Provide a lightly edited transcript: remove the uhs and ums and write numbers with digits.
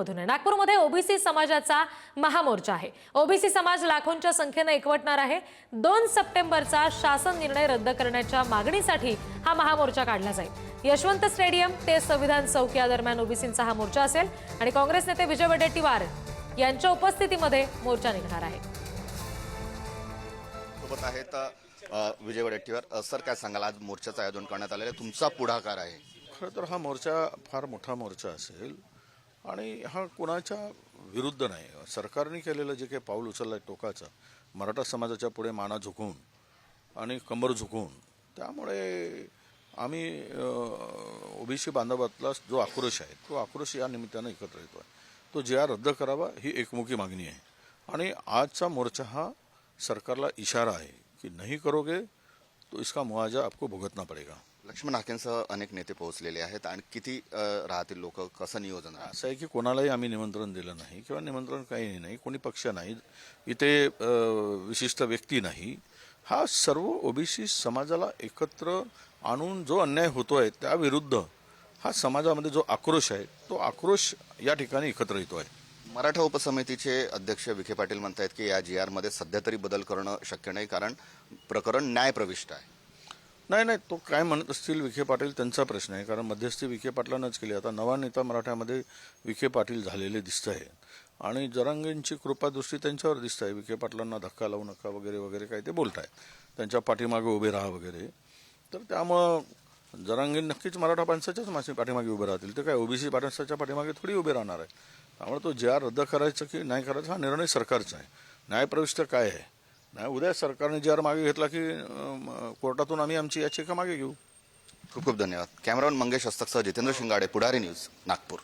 मधून आहे। नागपूरमध्ये ओबीसी समाजाचा महामोर्चा आहे। ओबीसी समाज लाखोंच्या संख्येने एकवटणार आहे। 2 सप्टेंबरचा शासन निर्णय रद्द करण्याच्या मागणीसाठी हा महामोर्चा काढला जाईल। यशवंत स्टेडियम ते संविधान चौक या दरम्यान ओबीसींचा हा मोर्चा असेल आणि काँग्रेस नेते विजय वडेट्टीवार यांच्या उपस्थितीमध्ये मोर्चा निघणार आहे। सोबत आहेत विजय वडेट्टीवार सर, काय सांगाल? आज मोर्चाचं आयोजन करण्यात आलेलं आहे, तुमचा पुढाकार आहे। खरं तर हा मोर्चा फार मोठा मोर्चा असेल आणि हा कोणाच्या विरुद्ध नाही। सरकारने केलेलं जे काही पाऊल उचललंय टोकाचं, मराठा समाजाच्या पुढे माना झुकवून आणि कंबर झुकवून, त्यामुळे आम्ही ओबीसी बांधवातला जो आक्रोश आहे तो आक्रोश या निमित्तानं एकत्र येतो आहे। तो जे रद्द करावा ही एकमुखी मागणी आहे आणि आजचा मोर्चा हा सरकारला इशारा आहे की नहीं करोगे तो इसका मुआवजा आपको भुगतना पडेगा। लक्ष्मण हाकेंसह अनेक नेते पोहोचलेले आहेत आणि किती राहतील लोक, कसं नियोजन आहे? असं आहे की कोणालाही आम्ही निमंत्रण दिलं नाही किंवा निमंत्रण काही नाही, कोणी पक्ष नाही, इथे विशिष्ट व्यक्ती नाही। हा सर्व ओबीसी समाजाला एकत्र आणून जो अन्याय होतोय त्याविरुद्ध हा समाजामध्ये जो आक्रोश आहे तो आक्रोश या ठिकाणी एकत्र येतोय। मराठा उपसमितीचे अध्यक्ष विखे पाटील म्हणतात की या GR मध्ये सध्या तरी बदल करणं शक्य नाही, कारण प्रकरण न्यायप्रविष्ट आहे। नाही, तो काय म्हणत असतील विखे पाटील त्यांचा प्रश्न आहे, कारण मध्यस्थी विखे पाटलांनाच केली। आता नवा नेता मराठ्यामध्ये विखे पाटील झालेले दिसत आहे आणि जरांगेंची कृपादृष्टी त्यांच्यावर दिसत आहे। विखे पाटलांना धक्का लावू नका वगैरे वगैरे काय ते बोलत आहेत, त्यांच्या पाठीमागे उभे राहा वगैरे। तर त्यामुळं जरांगे नक्कीच मराठा माणसाच्याच पाठीमागे उभे राहतील, ते काय ओबीसी माणसाच्या पाठीमागे थोडी उभे राहणार आहे। त्यामुळे तो GR रद्द करायचा की नाही करायचा हा निर्णय सरकारचा आहे। न्यायप्रविष्ट काय आहे, नाही उद्या सरकारने GR मागे घेतला की कोर्टातून आम्ही आमची याचिका मागे घेऊ। खूप खूप धन्यवाद। कॅमेरामन मंगेश हस्तकसह जितेंद्र शिंगाडे, पुढारी न्यूज, नागपूर।